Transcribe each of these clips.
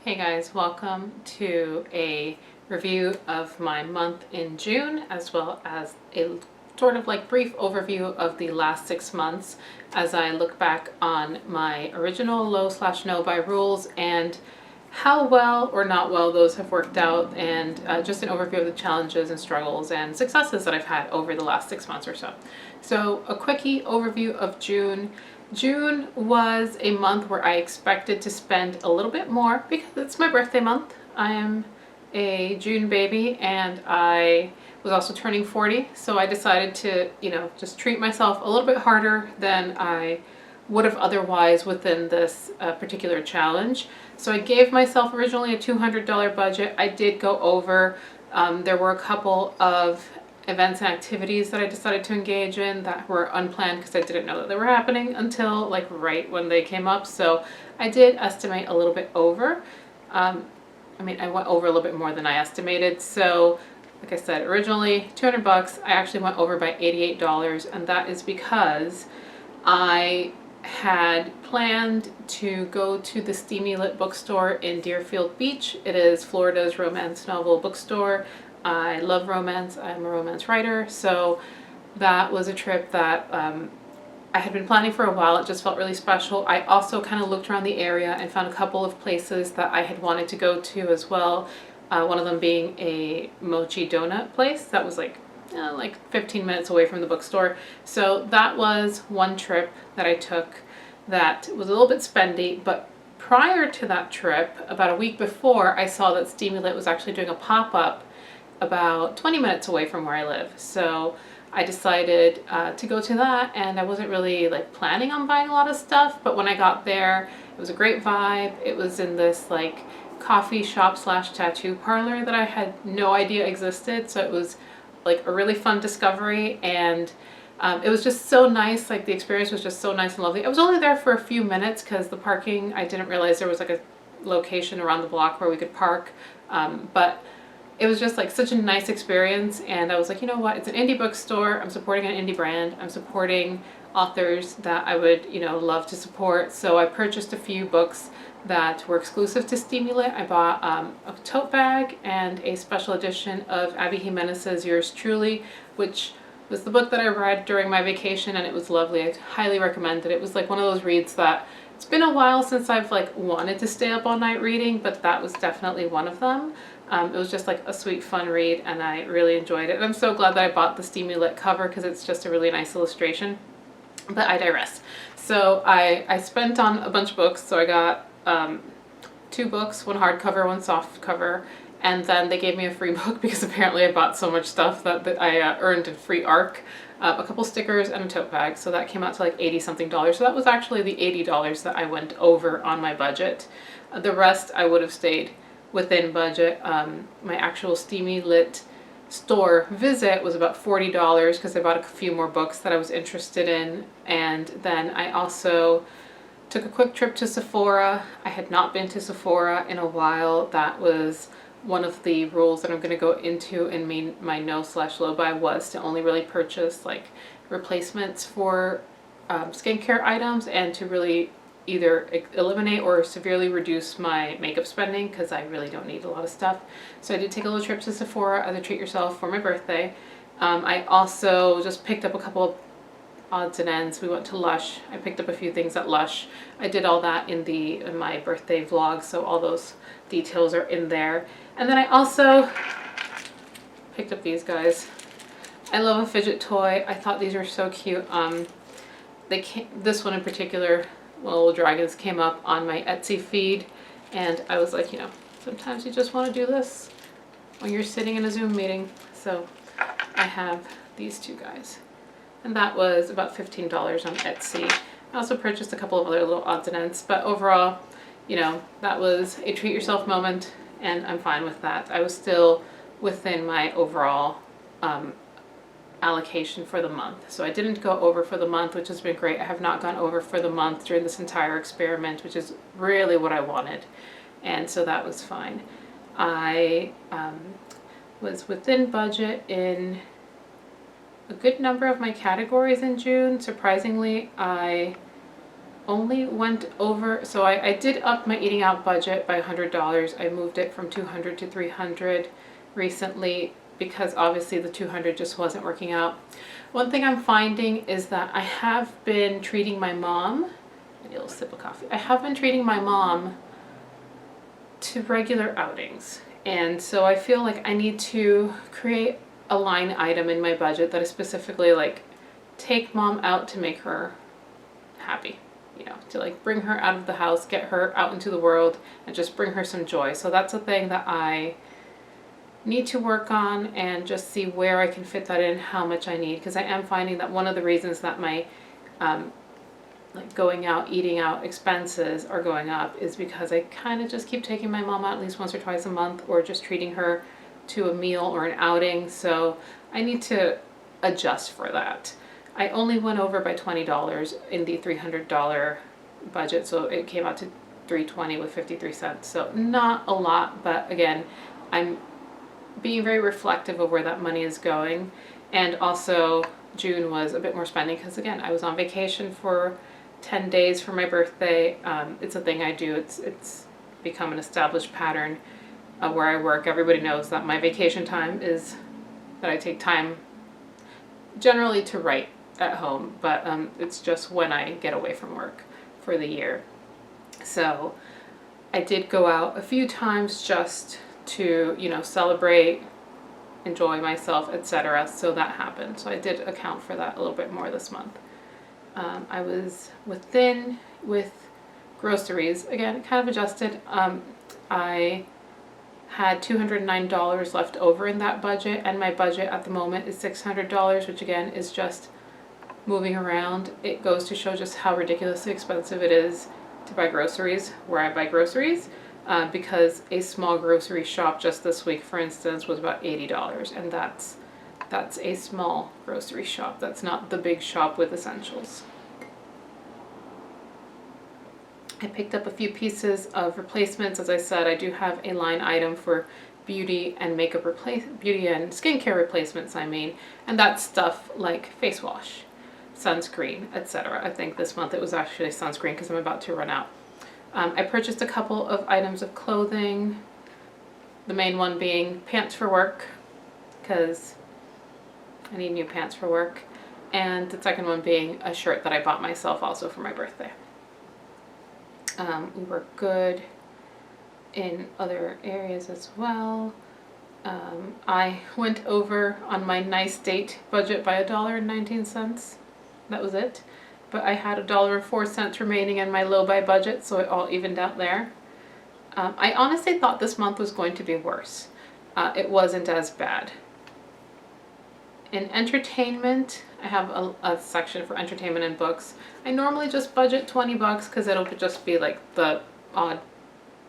Hey guys, welcome to a review of my month in June, as well as a sort of like brief overview of the last 6 months as I look back on my original low/no buy rules and how well or not well those have worked out, and just an overview of the challenges and struggles and successes that I've had over the last 6 months or so. So a quickie overview of June. June was a month where I expected to spend a little bit more because it's my birthday month. I am a June baby and I was also turning 40, so I decided to, just treat myself a little bit harder than I would have otherwise within this particular challenge. So I gave myself originally a $200 budget. I did go over. There were a couple of events and activities that I decided to engage in that were unplanned because I didn't know that they were happening until like right when they came up. So I did estimate a little bit over. I went over a little bit more than I estimated. So like I said, originally 200 bucks, I actually went over by $88, and that is because I had planned to go to the Steamy Lit bookstore in Deerfield Beach. It is Florida's romance novel bookstore. I love romance. I'm a romance writer, so that was a trip that I had been planning for a while. It just felt really special. I also kind of looked around the area and found a couple of places that I had wanted to go to as well. One of them being a mochi donut place that was like 15 minutes away from the bookstore. So that was one trip that I took that was a little bit spendy, but prior to that trip, about a week before, I saw that Steamy Lit was actually doing a pop-up about 20 minutes away from where I live. So I decided to go to that, and I wasn't really like planning on buying a lot of stuff, but when I got there, it was a great vibe. It was in this like coffee shop slash tattoo parlor that I had no idea existed. So it was like a really fun discovery, and it was just so nice. Like the experience was just so nice and lovely. I was only there for a few minutes because the parking, I didn't realize there was like a location around the block where we could park, but it was just like such a nice experience, and I was like, you know what, it's an indie bookstore, I'm supporting an indie brand, I'm supporting authors that I would, love to support. So I purchased a few books that were exclusive to Steamy Lit. I bought a tote bag and a special edition of Abby Jimenez's Yours Truly, which was the book that I read during my vacation, and it was lovely. I highly recommend it. It was like one of those reads that it's been a while since I've like wanted to stay up all night reading, but that was definitely one of them. It was just like a sweet, fun read, and I really enjoyed it. And I'm so glad that I bought the Steamy Lit cover because it's just a really nice illustration. But I digress. So I spent on a bunch of books. So I got 2 books, one hardcover, one soft cover, and then they gave me a free book because apparently I bought so much stuff that I earned a free ARC, a couple stickers, and a tote bag. So that came out to like 80 something dollars. So that was actually the $80 that I went over on my budget. The rest I would have stayed within budget. My actual Steamy Lit store visit was about $40 because I bought a few more books that I was interested in, and then I also took a quick trip to Sephora. I had not been to Sephora in a while. That was one of the rules that I'm going to go into in my no/low buy, was to only really purchase like replacements for skincare items, and to really either eliminate or severely reduce my makeup spending because I really don't need a lot of stuff. So I did take a little trip to Sephora as a treat yourself for my birthday. I also just picked up a couple of odds and ends. We went to Lush. I picked up a few things at Lush. I did all that in my birthday vlog, so all those details are in there. And then I also picked up these guys. I love a fidget toy. I thought these were so cute. This one in particular, little dragons, came up on my Etsy feed, and I was like, sometimes you just want to do this when you're sitting in a Zoom meeting. So I have these 2 guys, and that was about $15 on Etsy. I also purchased a couple of other little odds and ends, but overall, that was a treat yourself moment, and I'm fine with that. I was still within my overall allocation for the month. So I didn't go over for the month, which has been great. I have not gone over for the month during this entire experiment, which is really what I wanted. And so that was fine. I was within budget in a good number of my categories in June. Surprisingly, I only went over, so I did up my eating out budget by $100. I moved it from 200 to 300 recently because obviously the 200 just wasn't working out. One thing I'm finding is that I have been treating my mom, I need a little sip of coffee. I have been treating my mom to regular outings. And so I feel like I need to create a line item in my budget that is specifically like take mom out to make her happy, you know, to like bring her out of the house, get her out into the world and just bring her some joy. So that's a thing that I need to work on and just see where I can fit that in, how much I need, because I am finding that one of the reasons that my like going out, eating out expenses are going up is because I kind of just keep taking my mom out at least once or twice a month, or just treating her to a meal or an outing. So I need to adjust for that. I only went over by $20 in the $300 budget, so it came out to $320 with 53 cents. So not a lot, but again, I'm being very reflective of where that money is going. And also June was a bit more spending because again, I was on vacation for 10 days for my birthday. It's a thing I do. It's become an established pattern where I work. Everybody knows that my vacation time is that I take time generally to write at home, but it's just when I get away from work for the year. So I did go out a few times just to, you know, celebrate, enjoy myself, etc. So that happened. So I did account for that a little bit more this month. I was within with groceries. Again, kind of adjusted. I had $209 left over in that budget, and my budget at the moment is $600, which again is just moving around. It goes to show just how ridiculously expensive it is to buy groceries where I buy groceries, because a small grocery shop just this week, for instance, was about $80, and that's a small grocery shop. That's not the big shop with essentials. I picked up a few pieces of replacements. As I said, I do have a line item for beauty and beauty and skincare replacements, and that's stuff like face wash, sunscreen, etc. I think this month it was actually sunscreen because I'm about to run out. I purchased a couple of items of clothing, the main one being pants for work because I need new pants for work, and the second one being a shirt that I bought myself also for my birthday. We were good in other areas as well. I went over on my nice date budget by $1.19. That was it. But I had $1.04 remaining in my low buy budget, so it all evened out there. I honestly thought this month was going to be worse. It wasn't as bad. In entertainment, I have a section for entertainment and books. I normally just budget $20 because it'll just be like the odd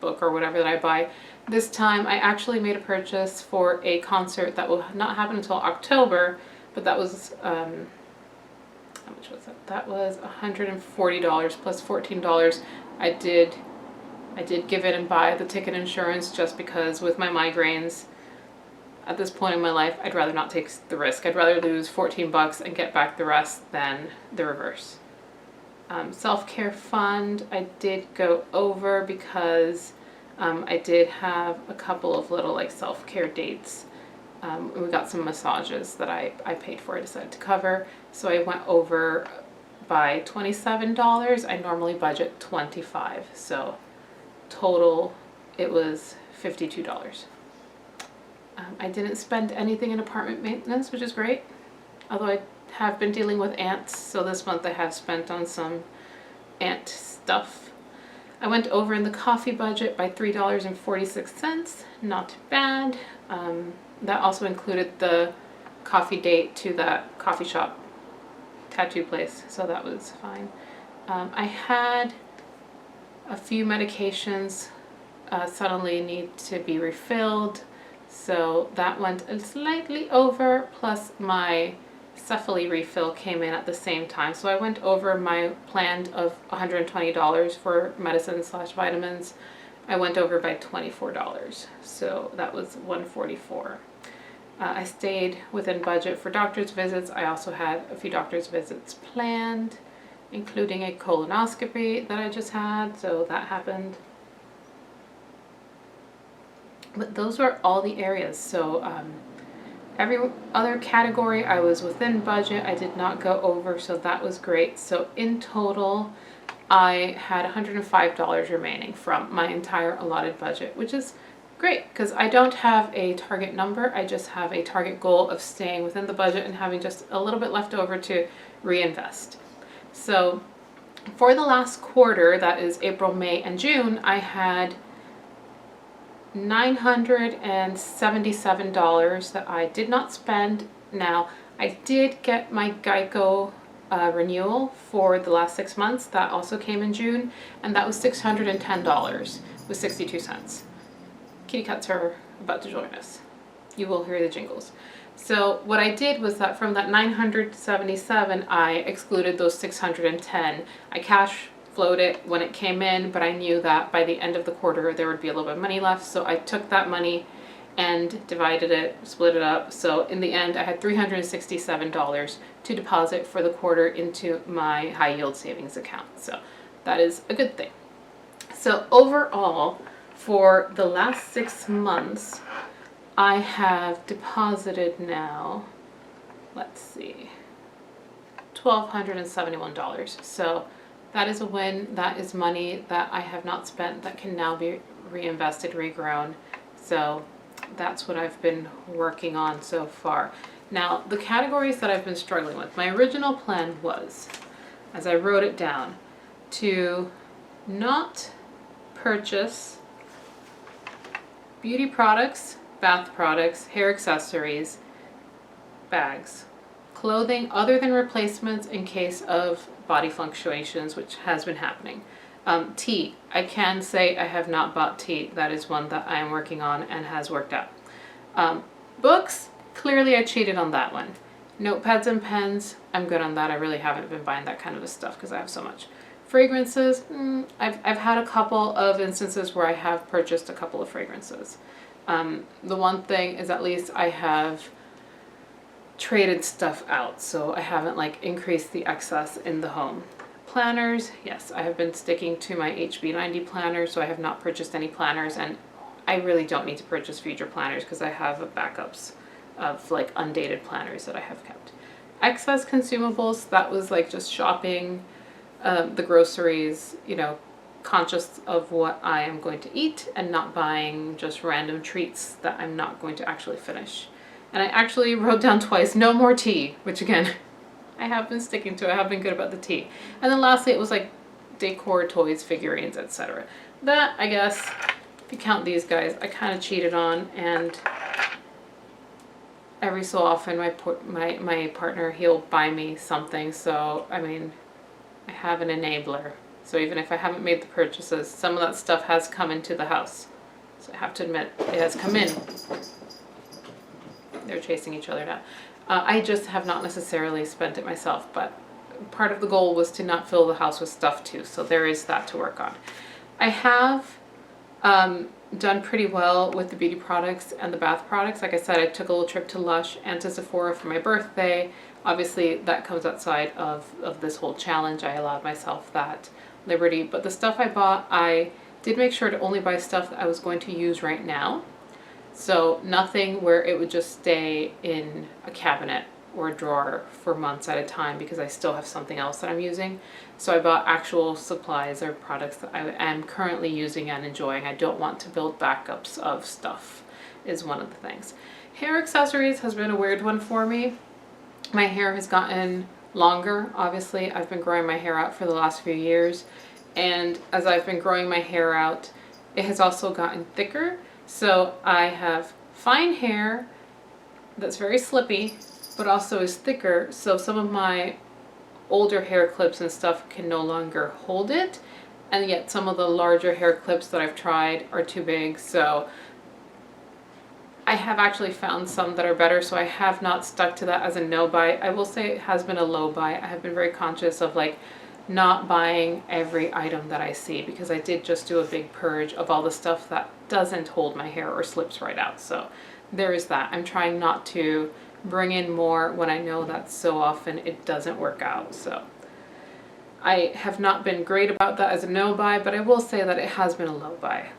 book or whatever that I buy. This time I actually made a purchase for a concert that will not happen until October, but that was, how much was that? That was $140 plus $14. I did give in and buy the ticket insurance just because with my migraines, at this point in my life, I'd rather not take the risk. I'd rather lose $14 and get back the rest than the reverse. Self-care fund, I did go over because I did have a couple of little like self-care dates. We got some massages that I paid for, I decided to cover. So I went over by $27. I normally budget $25. So total, it was $52. I didn't spend anything in apartment maintenance, which is great. Although I have been dealing with ants, so this month I have spent on some ant stuff. I went over in the coffee budget by $3.46. Not bad. That also included the coffee date to that coffee shop tattoo place, so that was fine. I had a few medications suddenly need to be refilled. So that went slightly over, plus my Cephally refill came in at the same time. So I went over my planned of $120 for medicine / vitamins. I went over by $24. So that was $144. I stayed within budget for doctor's visits. I also had a few doctor's visits planned. including a colonoscopy that I just had, so that happened. But those were all the areas. So every other category I was within budget. I did not go over, so that was great. So in total, I had $105 remaining from my entire allotted budget, which is great because I don't have a target number. I just have a target goal of staying within the budget and having just a little bit left over to reinvest. So for the last quarter, that is April, May, and June, I had $977 that I did not spend. Now, I did get my Geico renewal for the last 6 months. That also came in June, and that was $610 with 62 cents. Kitty cats are about to join us. You will hear the jingles. So what I did was that from that 977, I excluded those 610. I cash flowed it when it came in, but I knew that by the end of the quarter there would be a little bit of money left, so I took that money and divided it, split it up. So in the end I had $367 to deposit for the quarter into my high yield savings account. So that is a good thing. So overall, for the last 6 months, I have deposited now, let's see, $1,271. So that is a win. That is money that I have not spent that can now be reinvested, regrown. So that's what I've been working on so far. Now, the categories that I've been struggling with, my original plan was, as I wrote it down, to not purchase beauty products, bath products, hair accessories, bags, clothing other than replacements in case of body fluctuations, which has been happening. Tea. I can say I have not bought tea. That is one that I am working on and has worked out. Books. Clearly I cheated on that one. Notepads and pens. I'm good on that. I really haven't been buying that kind of stuff because I have so much. Fragrances. I've had a couple of instances where I have purchased a couple of fragrances. The one thing is at least I have traded stuff out, so I haven't like increased the excess in the home. Planners, yes, I have been sticking to my HB90 planner, so I have not purchased any planners, and I really don't need to purchase future planners because I have backups of like undated planners that I have kept. Excess consumables, that was like just shopping, the groceries, you know, conscious of what I am going to eat and not buying just random treats that I'm not going to actually finish. And I actually wrote down twice, no more tea, which again, I have been sticking to. I have been good about the tea. And then lastly, it was like decor, toys, figurines, etc. That, I guess, if you count these guys, I kind of cheated on, and every so often my partner, he'll buy me something. So, I mean, I have an enabler. So even if I haven't made the purchases, some of that stuff has come into the house. So I have to admit, it has come in. They're chasing each other now. I just have not necessarily spent it myself, but part of the goal was to not fill the house with stuff too, so there is that to work on. I have done pretty well with the beauty products and the bath products. Like I said, I took a little trip to Lush and to Sephora for my birthday. Obviously, that comes outside of this whole challenge. I allowed myself that liberty, but the stuff I bought, I did make sure to only buy stuff that I was going to use right now. So nothing where it would just stay in a cabinet or a drawer for months at a time because I still have something else that I'm using. So I bought actual supplies or products that I am currently using and enjoying. I don't want to build backups of stuff, is one of the things. Hair accessories has been a weird one for me. My hair has gotten longer. Obviously, I've been growing my hair out for the last few years. And as I've been growing my hair out, it has also gotten thicker. So I have fine hair that's very slippy, but also is thicker. So some of my older hair clips and stuff can no longer hold it. And yet some of the larger hair clips that I've tried are too big. So I have actually found some that are better. So I have not stuck to that as a no buy. I will say it has been a low buy. I have been very conscious of like not buying every item that I see because I did just do a big purge of all the stuff that doesn't hold my hair or slips right out. So there is that. I'm trying not to bring in more when I know that so often it doesn't work out. So I have not been great about that as a no buy, but I will say that it has been a low buy.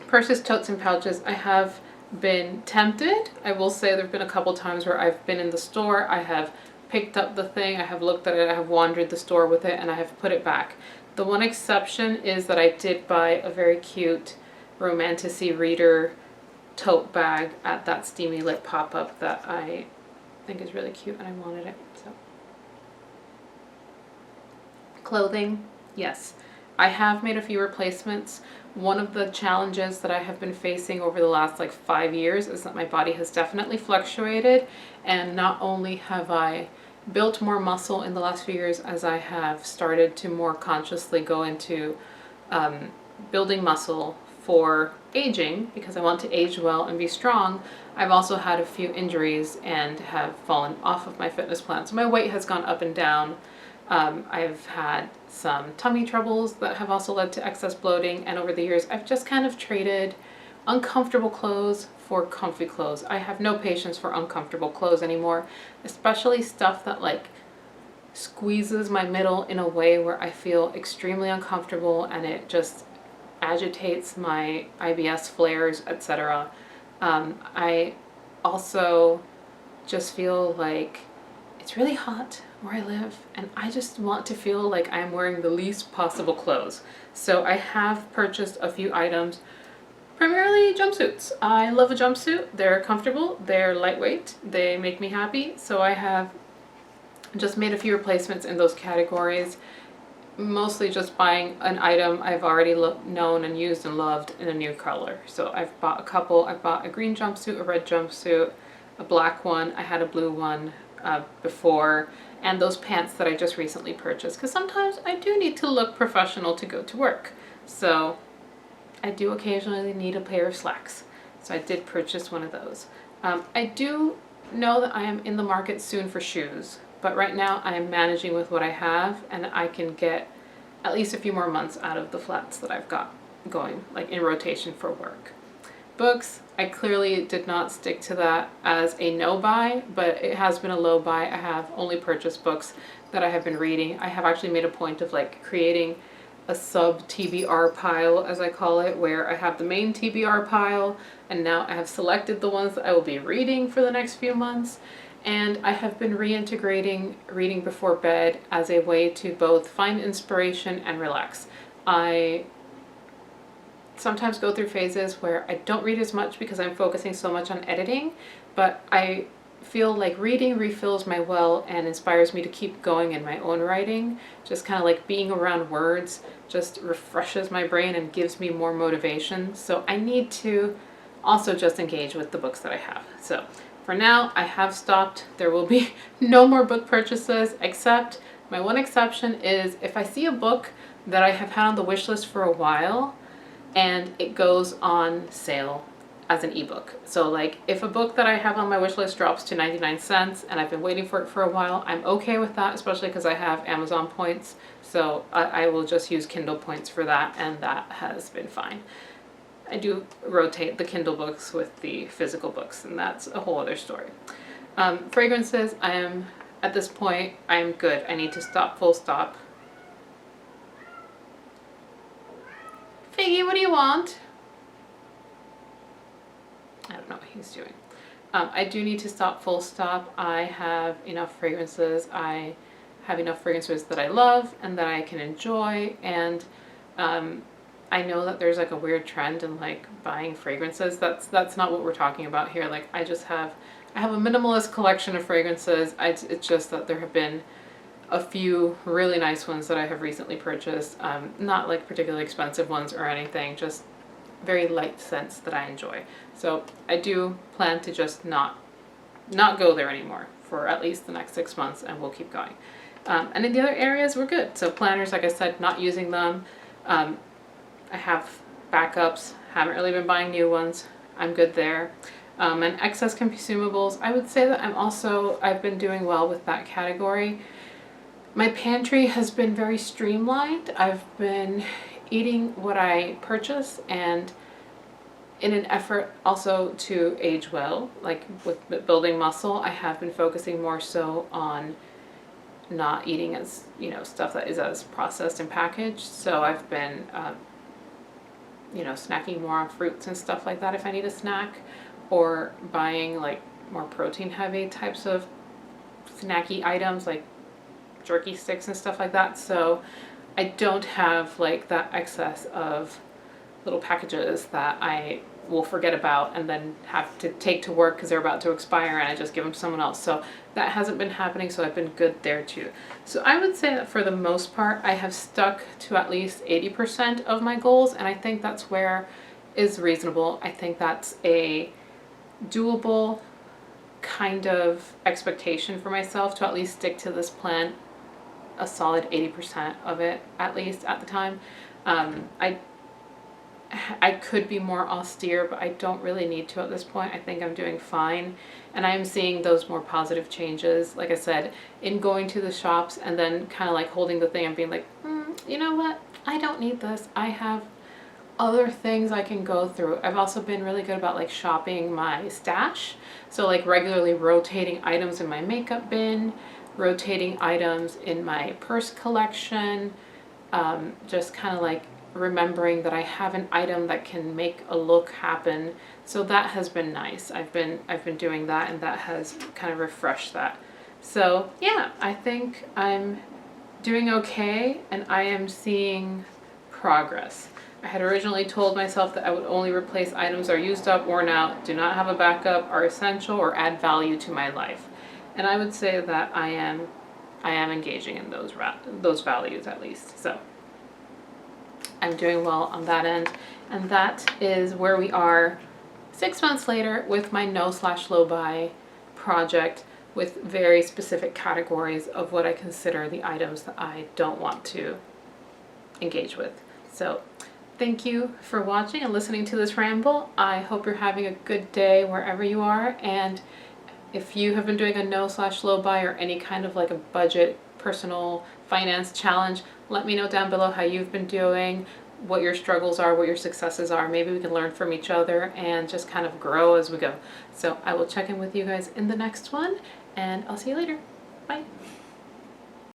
Purses, totes, and pouches, I have been tempted. I will say there have been a couple times where I've been in the store, I have picked up the thing, I have looked at it, I have wandered the store with it, and I have put it back. The one exception is that I did buy a very cute Romantasy Reader tote bag at that Steamy Lit pop-up that I think is really cute and I wanted it. So, clothing, yes. I have made a few replacements. One of the challenges that I have been facing over the last like 5 years is that my body has definitely fluctuated, and not only have I built more muscle in the last few years as I have started to more consciously go into building muscle for aging, because I want to age well and be strong, I've also had a few injuries and have fallen off of my fitness plan. So my weight has gone up and down. I've had some tummy troubles that have also led to excess bloating, and over the years I've just kind of traded uncomfortable clothes for comfy clothes. I have no patience for uncomfortable clothes anymore, especially stuff that like squeezes my middle in a way where I feel extremely uncomfortable and it just agitates my IBS flares, etc. I also just feel like it's really hot where I live, and I just want to feel like I'm wearing the least possible clothes. So I have purchased a few items, primarily jumpsuits. I love a jumpsuit. They're comfortable, they're lightweight, they make me happy. So I have just made a few replacements in those categories, mostly just buying an item I've already known and used and loved in a new color. So I've bought a couple. I bought a green jumpsuit, a red jumpsuit, a black one. I had a blue one before, and those pants that I just recently purchased, because sometimes I do need to look professional to go to work. So I do occasionally need a pair of slacks. So I did purchase one of those. I do know that I am in the market soon for shoes, but right now I am managing with what I have, and I can get at least a few more months out of the flats that I've got going, like in rotation for work. Books, I clearly did not stick to that as a no buy, but it has been a low buy. I have only purchased books that I have been reading. I have actually made a point of like creating a sub TBR pile, as I call it, where I have the main TBR pile, and now I have selected the ones that I will be reading for the next few months. And I have been reintegrating reading before bed as a way to both find inspiration and relax. I sometimes go through phases where I don't read as much because I'm focusing so much on editing, but I feel like reading refills my well and inspires me to keep going in my own writing. Just kind of like being around words just refreshes my brain and gives me more motivation. So I need to also just engage with the books that I have. So for now, I have stopped. There will be no more book purchases, except my one exception is if I see a book that I have had on the wish list for a while and it goes on sale as an ebook. So like if a book that I have on my wish list drops to 99 cents and I've been waiting for it for a while, I'm okay with that, especially because I have Amazon points. So I will just use Kindle points for that, and that has been fine. I do rotate the Kindle books with the physical books, and that's a whole other story. Fragrances, I am, at this point, I am good. I need to stop, full stop. Figgy, what do you want? I don't know what he's doing. I do need to stop, full stop. I have enough fragrances. I have enough fragrances that I love and that I can enjoy, and I know that there's like a weird trend in like buying fragrances. That's not what we're talking about here. Like I have a minimalist collection of fragrances. It's just that there have been a few really nice ones that I have recently purchased. Not like particularly expensive ones or anything, just very light scents that I enjoy. So I do plan to just not go there anymore for at least the next 6 months, and we'll keep going. And in the other areas, we're good. So planners, like I said, not using them. I have backups, haven't really been buying new ones. I'm good there. And excess consumables, I would say that I've been doing well with that category. My pantry has been very streamlined. I've been eating what I purchase, and in an effort also to age well, like with building muscle, I have been focusing more so on not eating as, stuff that is as processed and packaged. So I've been, snacking more on fruits and stuff like that if I need a snack, or buying like more protein heavy types of snacky items like jerky sticks and stuff like that. So I don't have like that excess of little packages that I will forget about and then have to take to work because they're about to expire and I just give them to someone else. So that hasn't been happening, so I've been good there too. So I would say that for the most part, I have stuck to at least 80% of my goals, and I think that's where is reasonable. I think that's a doable kind of expectation for myself to at least stick to this plan a solid 80% of it, at least at the time. I could be more austere, but I don't really need to at this point. I think I'm doing fine, and I am seeing those more positive changes, like I said, in going to the shops and then kind of like holding the thing and being like, you know what, I don't need this. I have other things I can go through. I've also been really good about like shopping my stash, so like regularly rotating items in my makeup bin, rotating items in my purse collection, just kind of like remembering that I have an item that can make a look happen. So that has been nice. I've been doing that, and that has kind of refreshed that. So yeah, I think I'm doing okay, and I am seeing progress. I had originally told myself that I would only replace items that are used up, worn out, do not have a backup, are essential, or add value to my life. And I would say that I am engaging in those values at least. So I'm doing well on that end. And that is where we are 6 months later with my no/low buy project, with very specific categories of what I consider the items that I don't want to engage with. So thank you for watching and listening to this ramble. I hope you're having a good day wherever you are. And if you have been doing a no/low buy or any kind of like a budget, personal finance challenge, let me know down below how you've been doing, what your struggles are, what your successes are. Maybe we can learn from each other and just kind of grow as we go. So I will check in with you guys in the next one, and I'll see you later. Bye.